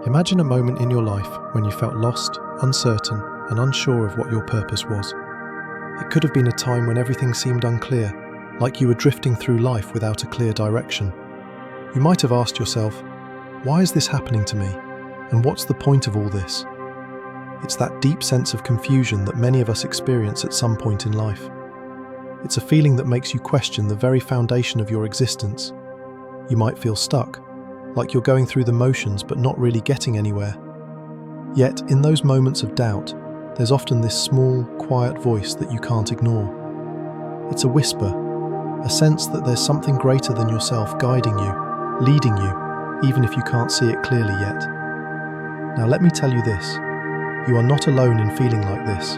Imagine a moment in your life when you felt lost, uncertain, and unsure of what your purpose was. It could have been a time when everything seemed unclear, like you were drifting through life without a clear direction. You might have asked yourself, why is this happening to me? And what's the point of all this? It's that deep sense of confusion that many of us experience at some point in life. It's a feeling that makes you question the very foundation of your existence. You might feel stuck, like you're going through the motions but not really getting anywhere. Yet, in those moments of doubt, there's often this small, quiet voice that you can't ignore. It's a whisper, a sense that there's something greater than yourself guiding you, leading you, even if you can't see it clearly yet. Now let me tell you this, you are not alone in feeling like this.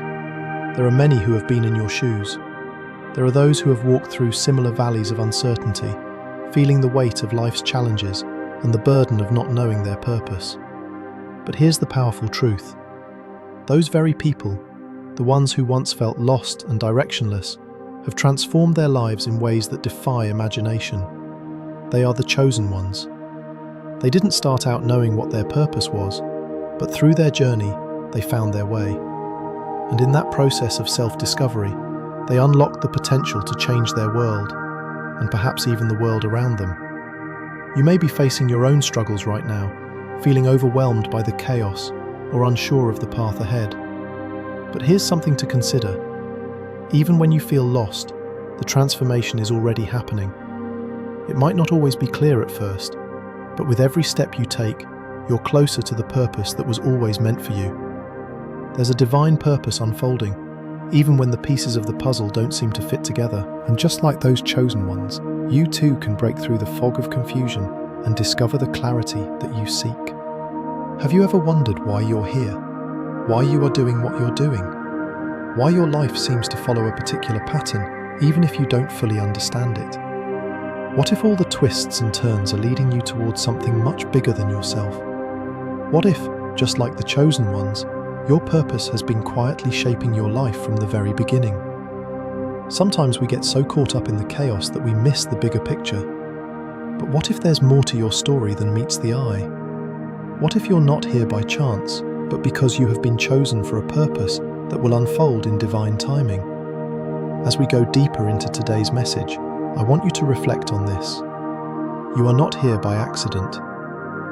There are many who have been in your shoes. There are those who have walked through similar valleys of uncertainty, feeling the weight of life's challenges and the burden of not knowing their purpose. But here's the powerful truth. Those very people, the ones who once felt lost and directionless, have transformed their lives in ways that defy imagination. They are the chosen ones. They didn't start out knowing what their purpose was, but through their journey, they found their way. And in that process of self-discovery, they unlocked the potential to change their world, and perhaps even the world around them. You may be facing your own struggles right now, feeling overwhelmed by the chaos or unsure of the path ahead. But here's something to consider. Even when you feel lost, the transformation is already happening. It might not always be clear at first, but with every step you take, you're closer to the purpose that was always meant for you. There's a divine purpose unfolding, even when the pieces of the puzzle don't seem to fit together. And just like those chosen ones, you too can break through the fog of confusion and discover the clarity that you seek. Have you ever wondered why you're here? Why you are doing what you're doing? Why your life seems to follow a particular pattern, even if you don't fully understand it? What if all the twists and turns are leading you towards something much bigger than yourself? What if, just like the chosen ones, your purpose has been quietly shaping your life from the very beginning? Sometimes we get so caught up in the chaos that we miss the bigger picture. But what if there's more to your story than meets the eye? What if you're not here by chance, but because you have been chosen for a purpose that will unfold in divine timing? As we go deeper into today's message, I want you to reflect on this. You are not here by accident.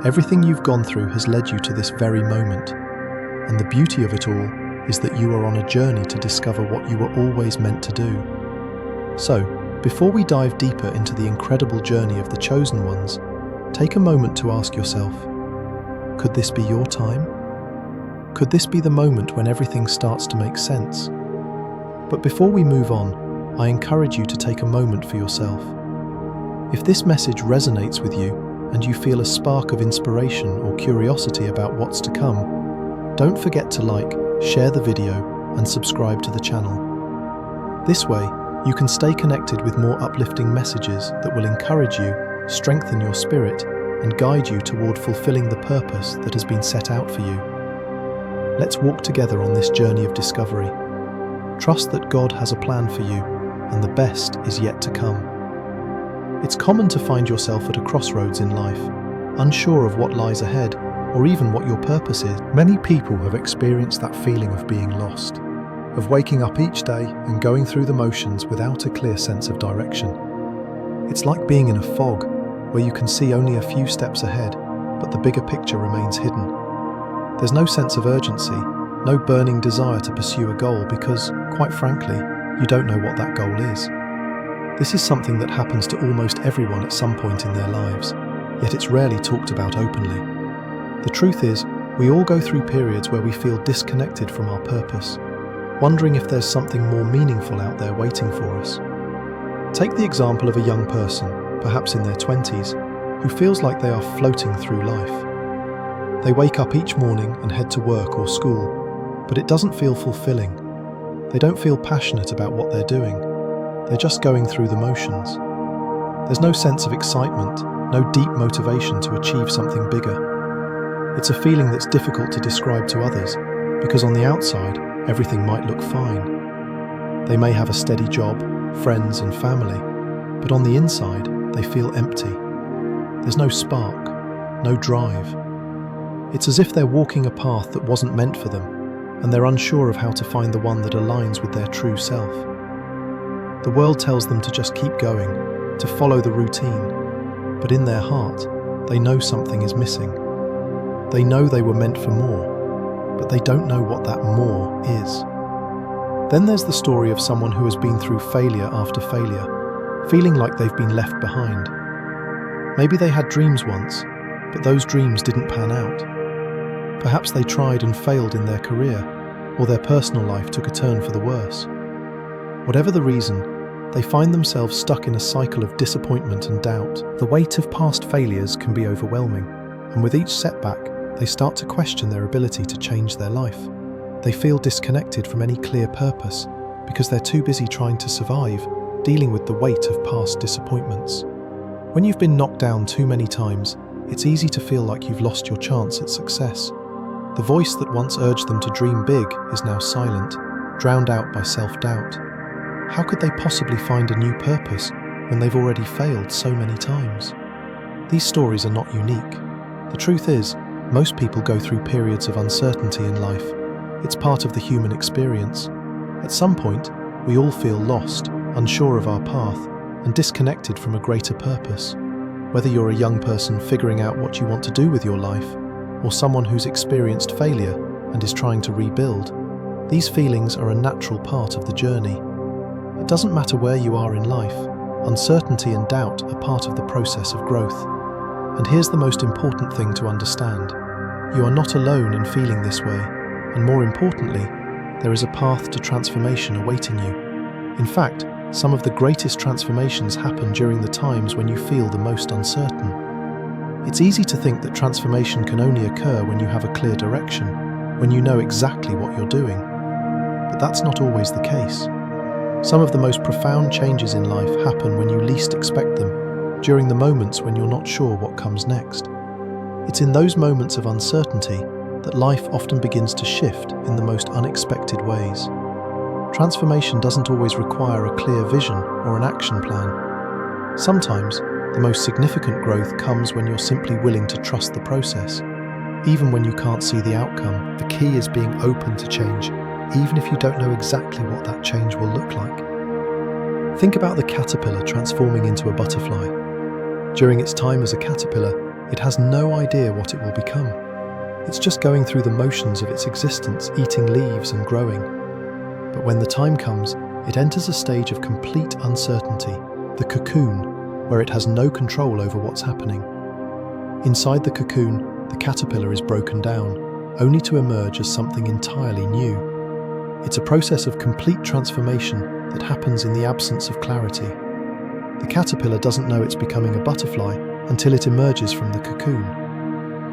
Everything you've gone through has led you to this very moment. And the beauty of it all is that you are on a journey to discover what you were always meant to do. So, before we dive deeper into the incredible journey of the chosen ones, take a moment to ask yourself, could this be your time? Could this be the moment when everything starts to make sense? But before we move on, I encourage you to take a moment for yourself. If this message resonates with you and you feel a spark of inspiration or curiosity about what's to come, don't forget to like, share the video, and subscribe to the channel. This way, you can stay connected with more uplifting messages that will encourage you, strengthen your spirit, and guide you toward fulfilling the purpose that has been set out for you. Let's walk together on this journey of discovery. Trust that God has a plan for you, and the best is yet to come. It's common to find yourself at a crossroads in life, unsure of what lies ahead, or even what your purpose is. Many people have experienced that feeling of being lost, of waking up each day and going through the motions without a clear sense of direction. It's like being in a fog, where you can see only a few steps ahead, but the bigger picture remains hidden. There's no sense of urgency, no burning desire to pursue a goal because, quite frankly, you don't know what that goal is. This is something that happens to almost everyone at some point in their lives, yet it's rarely talked about openly. The truth is, we all go through periods where we feel disconnected from our purpose, wondering if there's something more meaningful out there waiting for us. Take the example of a young person, perhaps in their 20s, who feels like they are floating through life. They wake up each morning and head to work or school, but it doesn't feel fulfilling. They don't feel passionate about what they're doing. They're just going through the motions. There's no sense of excitement, no deep motivation to achieve something bigger. It's a feeling that's difficult to describe to others, because on the outside, everything might look fine. They may have a steady job, friends and family, but on the inside, they feel empty. There's no spark, no drive. It's as if they're walking a path that wasn't meant for them, and they're unsure of how to find the one that aligns with their true self. The world tells them to just keep going, to follow the routine, but in their heart, they know something is missing. They know they were meant for more, but they don't know what that more is. Then there's the story of someone who has been through failure after failure, feeling like they've been left behind. Maybe they had dreams once, but those dreams didn't pan out. Perhaps they tried and failed in their career, or their personal life took a turn for the worse. Whatever the reason, they find themselves stuck in a cycle of disappointment and doubt. The weight of past failures can be overwhelming, and with each setback, they start to question their ability to change their life. They feel disconnected from any clear purpose because they're too busy trying to survive, dealing with the weight of past disappointments. When you've been knocked down too many times, it's easy to feel like you've lost your chance at success. The voice that once urged them to dream big is now silent, drowned out by self-doubt. How could they possibly find a new purpose when they've already failed so many times? These stories are not unique. The truth is, most people go through periods of uncertainty in life. It's part of the human experience. At some point, we all feel lost, unsure of our path, and disconnected from a greater purpose. Whether you're a young person figuring out what you want to do with your life, or someone who's experienced failure and is trying to rebuild, these feelings are a natural part of the journey. It doesn't matter where you are in life, uncertainty and doubt are part of the process of growth. And here's the most important thing to understand. You are not alone in feeling this way, and more importantly, there is a path to transformation awaiting you. In fact, some of the greatest transformations happen during the times when you feel the most uncertain. It's easy to think that transformation can only occur when you have a clear direction, when you know exactly what you're doing. But that's not always the case. Some of the most profound changes in life happen when you least expect them, during the moments when you're not sure what comes next. It's in those moments of uncertainty that life often begins to shift in the most unexpected ways. Transformation doesn't always require a clear vision or an action plan. Sometimes, the most significant growth comes when you're simply willing to trust the process. Even when you can't see the outcome, the key is being open to change, even if you don't know exactly what that change will look like. Think about the caterpillar transforming into a butterfly. During its time as a caterpillar, it has no idea what it will become. It's just going through the motions of its existence, eating leaves and growing. But when the time comes, it enters a stage of complete uncertainty, the cocoon, where it has no control over what's happening. Inside the cocoon, the caterpillar is broken down, only to emerge as something entirely new. It's a process of complete transformation that happens in the absence of clarity. The caterpillar doesn't know it's becoming a butterfly until it emerges from the cocoon.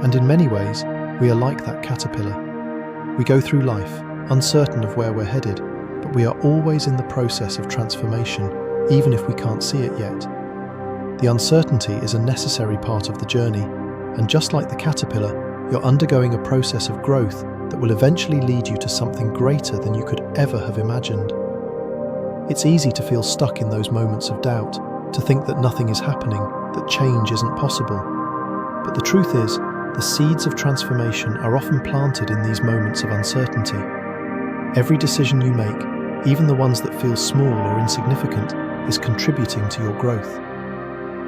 And in many ways, we are like that caterpillar. We go through life, uncertain of where we're headed, but we are always in the process of transformation, even if we can't see it yet. The uncertainty is a necessary part of the journey, and just like the caterpillar, you're undergoing a process of growth that will eventually lead you to something greater than you could ever have imagined. It's easy to feel stuck in those moments of doubt, to think that nothing is happening, that change isn't possible. But the truth is, the seeds of transformation are often planted in these moments of uncertainty. Every decision you make, even the ones that feel small or insignificant, is contributing to your growth.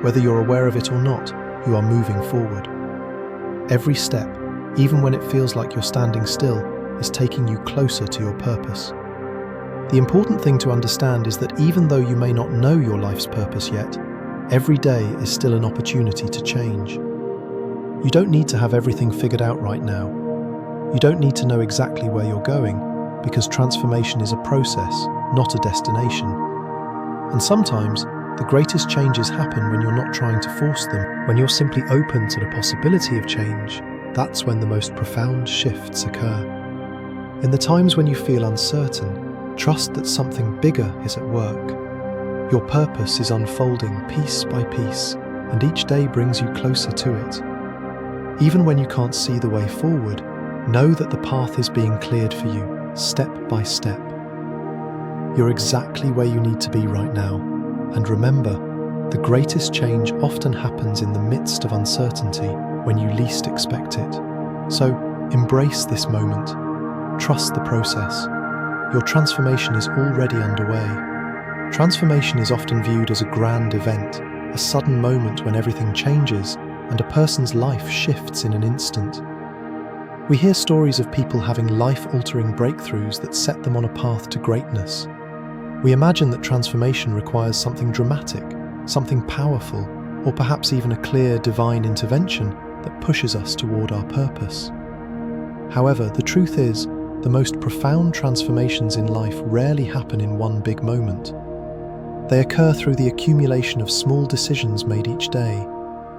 Whether you're aware of it or not, you are moving forward. Every step, even when it feels like you're standing still, is taking you closer to your purpose. The important thing to understand is that even though you may not know your life's purpose yet, every day is still an opportunity to change. You don't need to have everything figured out right now. You don't need to know exactly where you're going, because transformation is a process, not a destination. And sometimes, the greatest changes happen when you're not trying to force them, when you're simply open to the possibility of change. That's when the most profound shifts occur. In the times when you feel uncertain, trust that something bigger is at work. Your purpose is unfolding piece by piece, and each day brings you closer to it. Even when you can't see the way forward, know that the path is being cleared for you, step by step. You're exactly where you need to be right now, and remember, the greatest change often happens in the midst of uncertainty, when you least expect it. So, embrace this moment. Trust the process. Your transformation is already underway. Transformation is often viewed as a grand event, a sudden moment when everything changes and a person's life shifts in an instant. We hear stories of people having life-altering breakthroughs that set them on a path to greatness. We imagine that transformation requires something dramatic, something powerful, or perhaps even a clear divine intervention that pushes us toward our purpose. However, the truth is, the most profound transformations in life rarely happen in one big moment. They occur through the accumulation of small decisions made each day,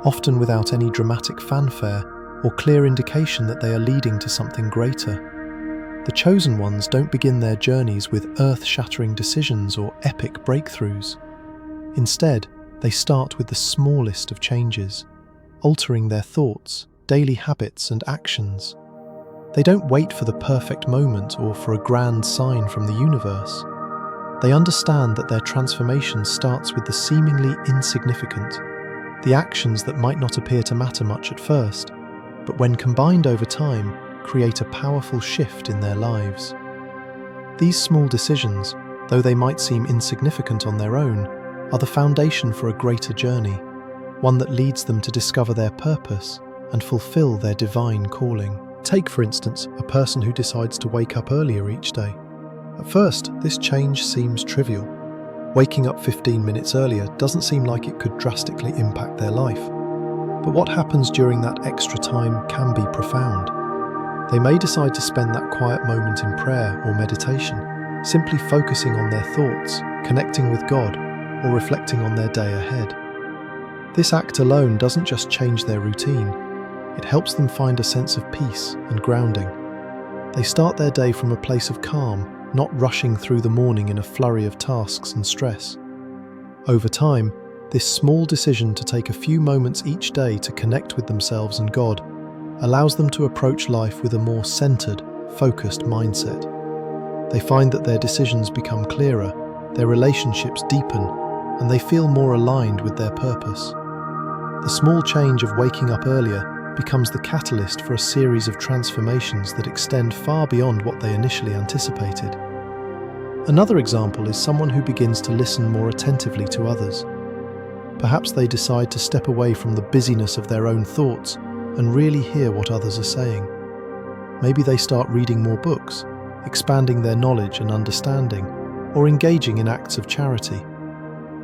often without any dramatic fanfare or clear indication that they are leading to something greater. The chosen ones don't begin their journeys with earth-shattering decisions or epic breakthroughs. Instead, they start with the smallest of changes, altering their thoughts, daily habits, and actions. They don't wait for the perfect moment or for a grand sign from the universe. They understand that their transformation starts with the seemingly insignificant, the actions that might not appear to matter much at first, but when combined over time, create a powerful shift in their lives. These small decisions, though they might seem insignificant on their own, are the foundation for a greater journey, one that leads them to discover their purpose and fulfill their divine calling. Take, for instance, a person who decides to wake up earlier each day. At first, this change seems trivial. Waking up 15 minutes earlier doesn't seem like it could drastically impact their life. But what happens during that extra time can be profound. They may decide to spend that quiet moment in prayer or meditation, simply focusing on their thoughts, connecting with God, or reflecting on their day ahead. This act alone doesn't just change their routine, it helps them find a sense of peace and grounding. They start their day from a place of calm, not rushing through the morning in a flurry of tasks and stress. Over time, this small decision to take a few moments each day to connect with themselves and God allows them to approach life with a more centered, focused mindset. They find that their decisions become clearer, their relationships deepen, and they feel more aligned with their purpose. The small change of waking up earlier becomes the catalyst for a series of transformations that extend far beyond what they initially anticipated. Another example is someone who begins to listen more attentively to others. Perhaps they decide to step away from the busyness of their own thoughts and really hear what others are saying. Maybe they start reading more books, expanding their knowledge and understanding, or engaging in acts of charity.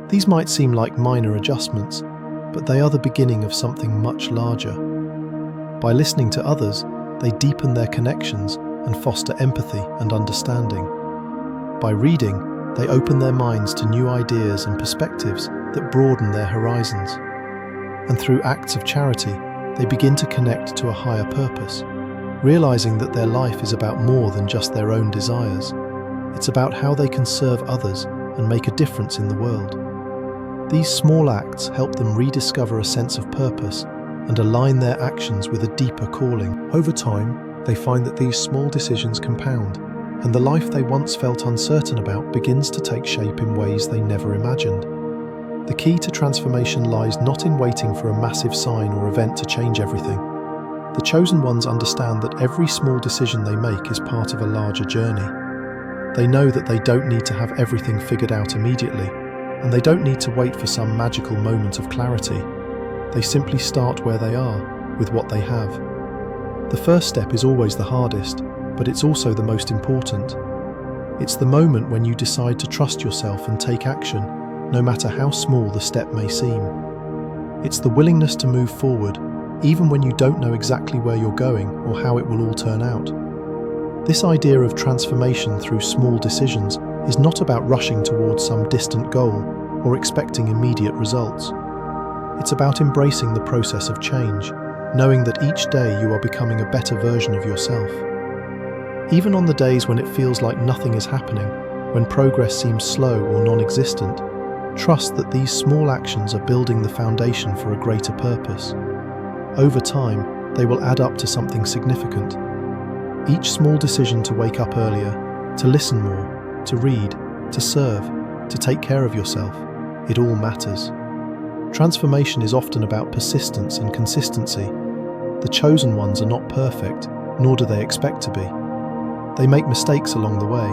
These might seem like minor adjustments, but they are the beginning of something much larger. By listening to others, they deepen their connections and foster empathy and understanding. By reading, they open their minds to new ideas and perspectives that broaden their horizons. And through acts of charity, they begin to connect to a higher purpose, realizing that their life is about more than just their own desires. It's about how they can serve others and make a difference in the world. These small acts help them rediscover a sense of purpose and align their actions with a deeper calling. Over time, they find that these small decisions compound, and the life they once felt uncertain about begins to take shape in ways they never imagined. The key to transformation lies not in waiting for a massive sign or event to change everything. The chosen ones understand that every small decision they make is part of a larger journey. They know that they don't need to have everything figured out immediately, and they don't need to wait for some magical moment of clarity. They simply start where they are, with what they have. The first step is always the hardest, but it's also the most important. It's the moment when you decide to trust yourself and take action, no matter how small the step may seem. It's the willingness to move forward, even when you don't know exactly where you're going or how it will all turn out. This idea of transformation through small decisions is not about rushing towards some distant goal or expecting immediate results. It's about embracing the process of change, knowing that each day you are becoming a better version of yourself. Even on the days when it feels like nothing is happening, when progress seems slow or non-existent, trust that these small actions are building the foundation for a greater purpose. Over time, they will add up to something significant. Each small decision to wake up earlier, to listen more, to read, to serve, to take care of yourself, it all matters. Transformation is often about persistence and consistency. The chosen ones are not perfect, nor do they expect to be. They make mistakes along the way,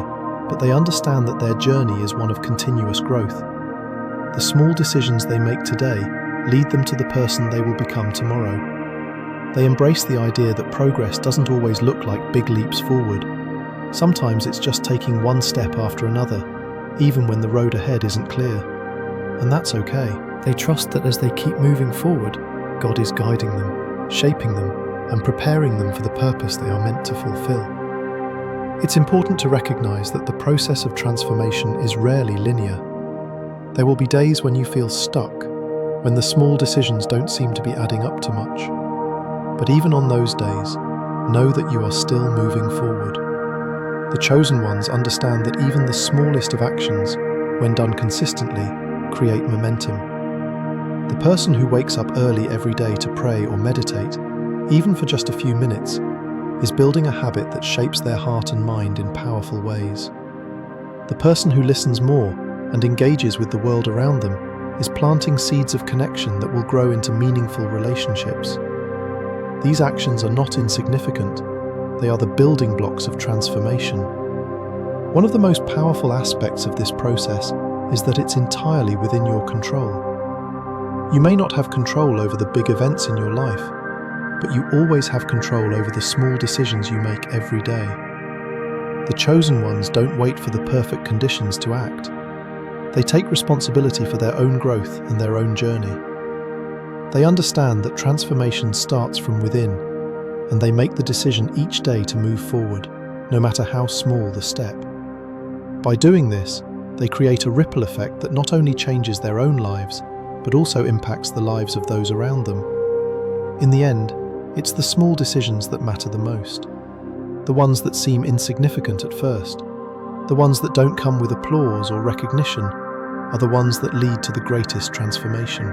but they understand that their journey is one of continuous growth. The small decisions they make today lead them to the person they will become tomorrow. They embrace the idea that progress doesn't always look like big leaps forward. Sometimes it's just taking one step after another, even when the road ahead isn't clear. And that's okay. They trust that as they keep moving forward, God is guiding them, shaping them, and preparing them for the purpose they are meant to fulfill. It's important to recognize that the process of transformation is rarely linear. There will be days when you feel stuck, when the small decisions don't seem to be adding up to much. But even on those days, know that you are still moving forward. The chosen ones understand that even the smallest of actions, when done consistently, create momentum. The person who wakes up early every day to pray or meditate, even for just a few minutes, is building a habit that shapes their heart and mind in powerful ways. The person who listens more and engages with the world around them is planting seeds of connection that will grow into meaningful relationships. These actions are not insignificant. They are the building blocks of transformation. One of the most powerful aspects of this process is that it's entirely within your control. You may not have control over the big events in your life, but you always have control over the small decisions you make every day. The chosen ones don't wait for the perfect conditions to act. They take responsibility for their own growth and their own journey. They understand that transformation starts from within, and they make the decision each day to move forward, no matter how small the step. By doing this, they create a ripple effect that not only changes their own lives, but also impacts the lives of those around them. In the end, it's the small decisions that matter the most. The ones that seem insignificant at first, the ones that don't come with applause or recognition, are the ones that lead to the greatest transformation.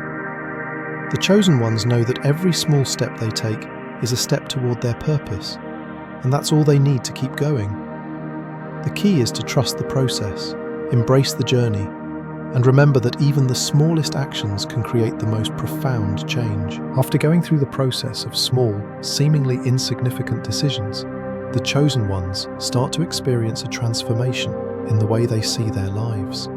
The chosen ones know that every small step they take is a step toward their purpose, and that's all they need to keep going. The key is to trust the process, embrace the journey, and remember that even the smallest actions can create the most profound change. After going through the process of small, seemingly insignificant decisions, the chosen ones start to experience a transformation in the way they see their lives.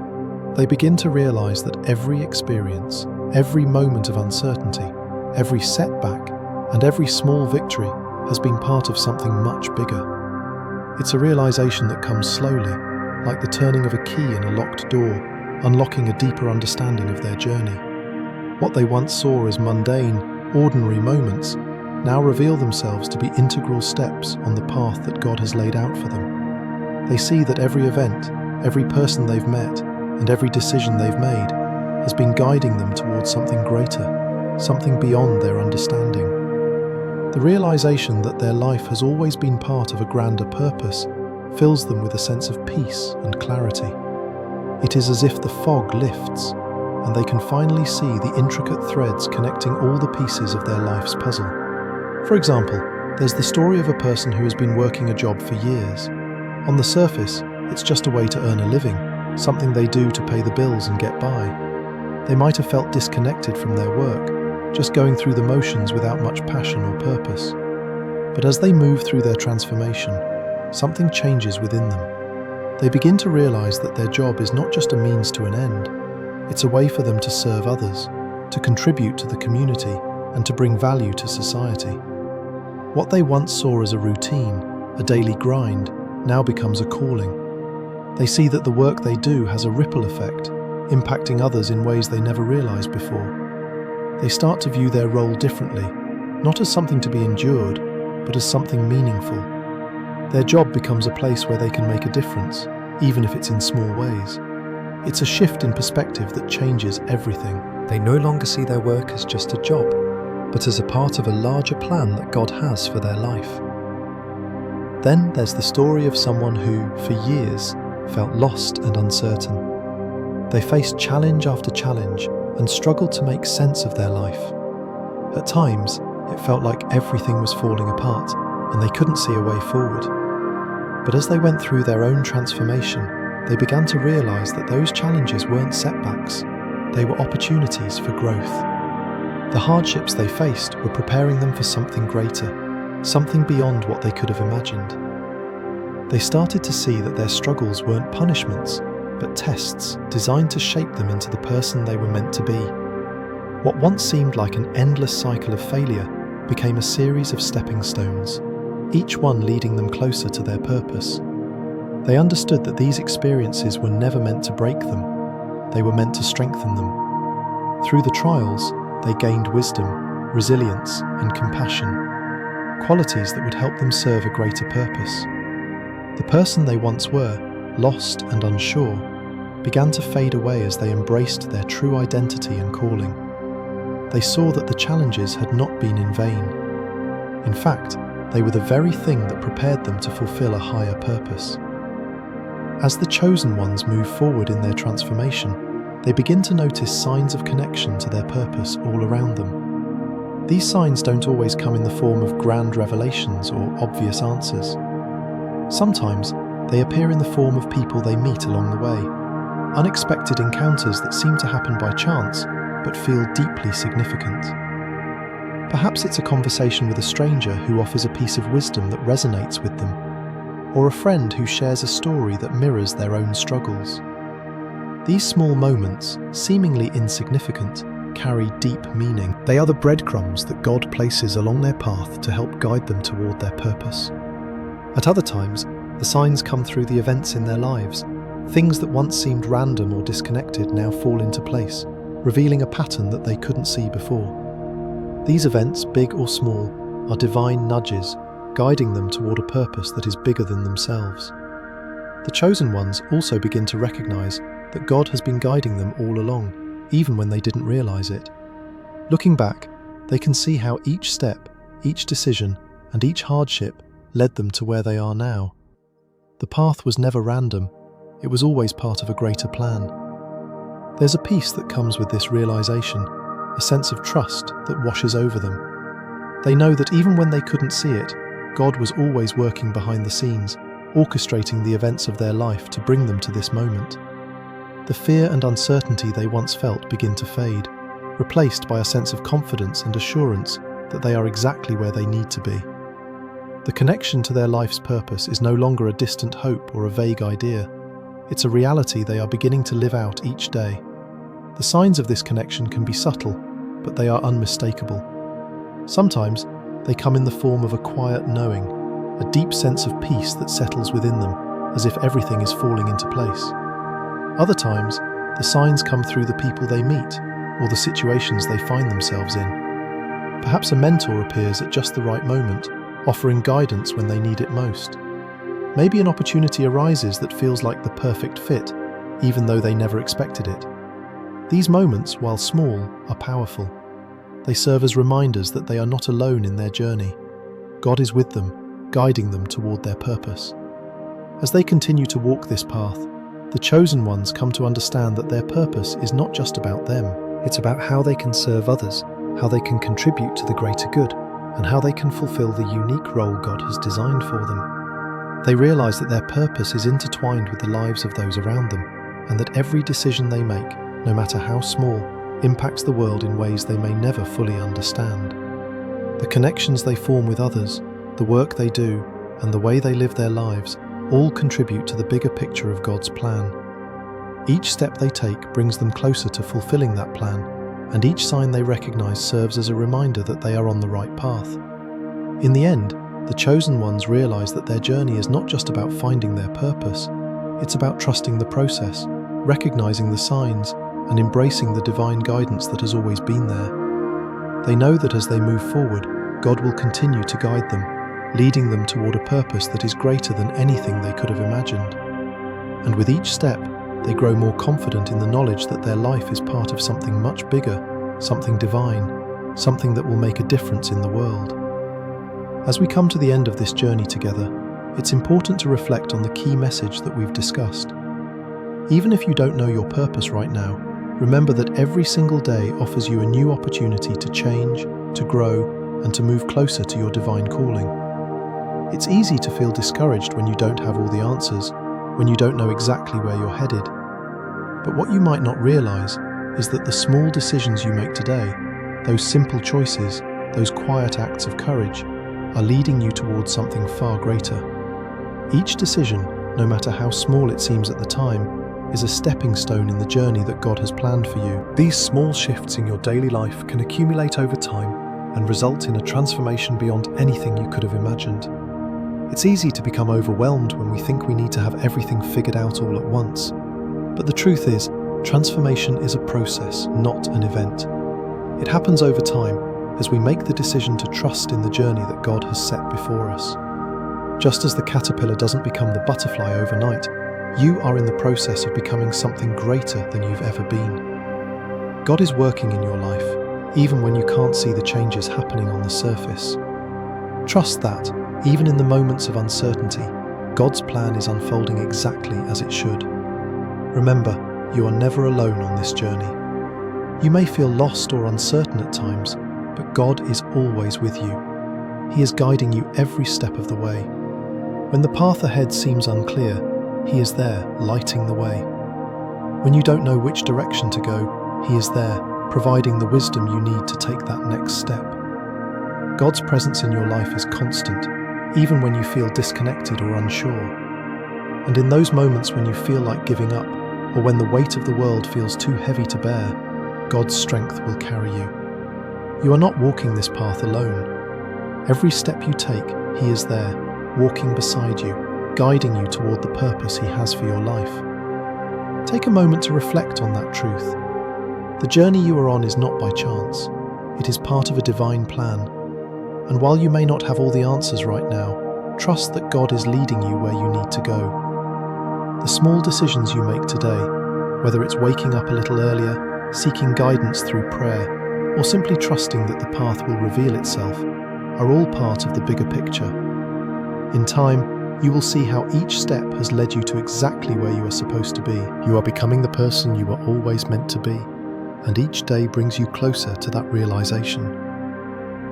They begin to realize that every experience, every moment of uncertainty, every setback, and every small victory has been part of something much bigger. It's a realization that comes slowly, like the turning of a key in a locked door, unlocking a deeper understanding of their journey. What they once saw as mundane, ordinary moments now reveal themselves to be integral steps on the path that God has laid out for them. They see that every event, every person they've met, and every decision they've made has been guiding them towards something greater, something beyond their understanding. The realization that their life has always been part of a grander purpose fills them with a sense of peace and clarity. It is as if the fog lifts, and they can finally see the intricate threads connecting all the pieces of their life's puzzle. For example, there's the story of a person who has been working a job for years. On the surface, it's just a way to earn a living, something they do to pay the bills and get by. They might have felt disconnected from their work, just going through the motions without much passion or purpose. But as they move through their transformation, something changes within them. They begin to realize that their job is not just a means to an end. It's a way for them to serve others, to contribute to the community, and to bring value to society. What they once saw as a routine, a daily grind, now becomes a calling. They see that the work they do has a ripple effect, impacting others in ways they never realized before. They start to view their role differently, not as something to be endured, but as something meaningful. Their job becomes a place where they can make a difference, even if it's in small ways. It's a shift in perspective that changes everything. They no longer see their work as just a job, but as a part of a larger plan that God has for their life. Then there's the story of someone who, for years, felt lost and uncertain. They faced challenge after challenge and struggled to make sense of their life. At times, it felt like everything was falling apart and they couldn't see a way forward. But as they went through their own transformation, they began to realize that those challenges weren't setbacks, they were opportunities for growth. The hardships they faced were preparing them for something greater, something beyond what they could have imagined. They started to see that their struggles weren't punishments, but tests designed to shape them into the person they were meant to be. What once seemed like an endless cycle of failure became a series of stepping stones, each one leading them closer to their purpose. They understood that these experiences were never meant to break them, they were meant to strengthen them. Through the trials, they gained wisdom, resilience, and compassion, qualities that would help them serve a greater purpose. The person they once were, lost and unsure, began to fade away as they embraced their true identity and calling. They saw that the challenges had not been in vain. In fact, they were the very thing that prepared them to fulfill a higher purpose. As the chosen ones move forward in their transformation, they begin to notice signs of connection to their purpose all around them. These signs don't always come in the form of grand revelations or obvious answers. Sometimes, they appear in the form of people they meet along the way, unexpected encounters that seem to happen by chance, but feel deeply significant. Perhaps it's a conversation with a stranger who offers a piece of wisdom that resonates with them, or a friend who shares a story that mirrors their own struggles. These small moments, seemingly insignificant, carry deep meaning. They are the breadcrumbs that God places along their path to help guide them toward their purpose. At other times, the signs come through the events in their lives. Things that once seemed random or disconnected now fall into place, revealing a pattern that they couldn't see before. These events, big or small, are divine nudges, guiding them toward a purpose that is bigger than themselves. The chosen ones also begin to recognize that God has been guiding them all along, even when they didn't realize it. Looking back, they can see how each step, each decision, and each hardship led them to where they are now. The path was never random, it was always part of a greater plan. There's a peace that comes with this realization, a sense of trust that washes over them. They know that even when they couldn't see it, God was always working behind the scenes, orchestrating the events of their life to bring them to this moment. The fear and uncertainty they once felt begin to fade, replaced by a sense of confidence and assurance that they are exactly where they need to be. The connection to their life's purpose is no longer a distant hope or a vague idea. It's a reality they are beginning to live out each day. The signs of this connection can be subtle, but they are unmistakable. Sometimes, they come in the form of a quiet knowing, a deep sense of peace that settles within them, as if everything is falling into place. Other times, the signs come through the people they meet, or the situations they find themselves in. Perhaps a mentor appears at just the right moment, offering guidance when they need it most. Maybe an opportunity arises that feels like the perfect fit, even though they never expected it. These moments, while small, are powerful. They serve as reminders that they are not alone in their journey. God is with them, guiding them toward their purpose. As they continue to walk this path, the chosen ones come to understand that their purpose is not just about them. It's about how they can serve others, how they can contribute to the greater good, and how they can fulfill the unique role God has designed for them. They realize that their purpose is intertwined with the lives of those around them, and that every decision they make, no matter how small, impacts the world in ways they may never fully understand. The connections they form with others, the work they do, and the way they live their lives all contribute to the bigger picture of God's plan. Each step they take brings them closer to fulfilling that plan, and each sign they recognize serves as a reminder that they are on the right path. In the end, the chosen ones realize that their journey is not just about finding their purpose, it's about trusting the process, recognizing the signs, and embracing the divine guidance that has always been there. They know that as they move forward, God will continue to guide them, leading them toward a purpose that is greater than anything they could have imagined. And with each step, they grow more confident in the knowledge that their life is part of something much bigger, something divine, something that will make a difference in the world. As we come to the end of this journey together, it's important to reflect on the key message that we've discussed. Even if you don't know your purpose right now, remember that every single day offers you a new opportunity to change, to grow, and to move closer to your divine calling. It's easy to feel discouraged when you don't have all the answers, when you don't know exactly where you're headed. But what you might not realize is that the small decisions you make today, those simple choices, those quiet acts of courage, are leading you towards something far greater. Each decision, no matter how small it seems at the time, is a stepping stone in the journey that God has planned for you. These small shifts in your daily life can accumulate over time and result in a transformation beyond anything you could have imagined. It's easy to become overwhelmed when we think we need to have everything figured out all at once. But the truth is, transformation is a process, not an event. It happens over time as we make the decision to trust in the journey that God has set before us. Just as the caterpillar doesn't become the butterfly overnight, you are in the process of becoming something greater than you've ever been. God is working in your life, even when you can't see the changes happening on the surface. Trust that, even in the moments of uncertainty, God's plan is unfolding exactly as it should. Remember, you are never alone on this journey. You may feel lost or uncertain at times, but God is always with you. He is guiding you every step of the way. When the path ahead seems unclear, He is there, lighting the way. When you don't know which direction to go, He is there, providing the wisdom you need to take that next step. God's presence in your life is constant, even when you feel disconnected or unsure. And in those moments when you feel like giving up, or when the weight of the world feels too heavy to bear, God's strength will carry you. You are not walking this path alone. Every step you take, He is there, walking beside you, guiding you toward the purpose He has for your life. Take a moment to reflect on that truth. The journey you are on is not by chance. It is part of a divine plan. And while you may not have all the answers right now, trust that God is leading you where you need to go. The small decisions you make today, whether it's waking up a little earlier, seeking guidance through prayer, or simply trusting that the path will reveal itself, are all part of the bigger picture. In time, you will see how each step has led you to exactly where you are supposed to be. You are becoming the person you were always meant to be, and each day brings you closer to that realization.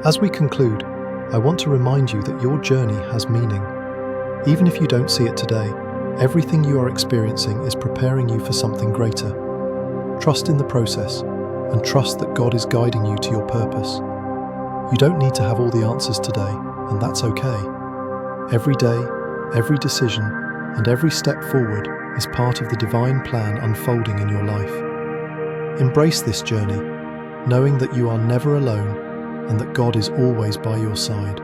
As we conclude, I want to remind you that your journey has meaning. Even if you don't see it today, everything you are experiencing is preparing you for something greater. Trust in the process, and trust that God is guiding you to your purpose. You don't need to have all the answers today, and that's okay. Every day, every decision, and every step forward is part of the divine plan unfolding in your life. Embrace this journey, knowing that you are never alone and that God is always by your side.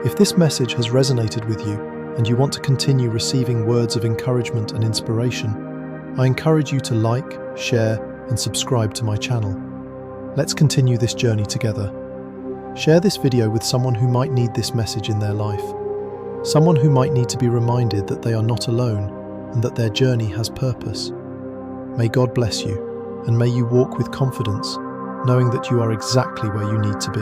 If this message has resonated with you and you want to continue receiving words of encouragement and inspiration, I encourage you to like, share, and subscribe to my channel. Let's continue this journey together. Share this video with someone who might need this message in their life. Someone who might need to be reminded that they are not alone and that their journey has purpose. May God bless you, and may you walk with confidence, knowing that you are exactly where you need to be.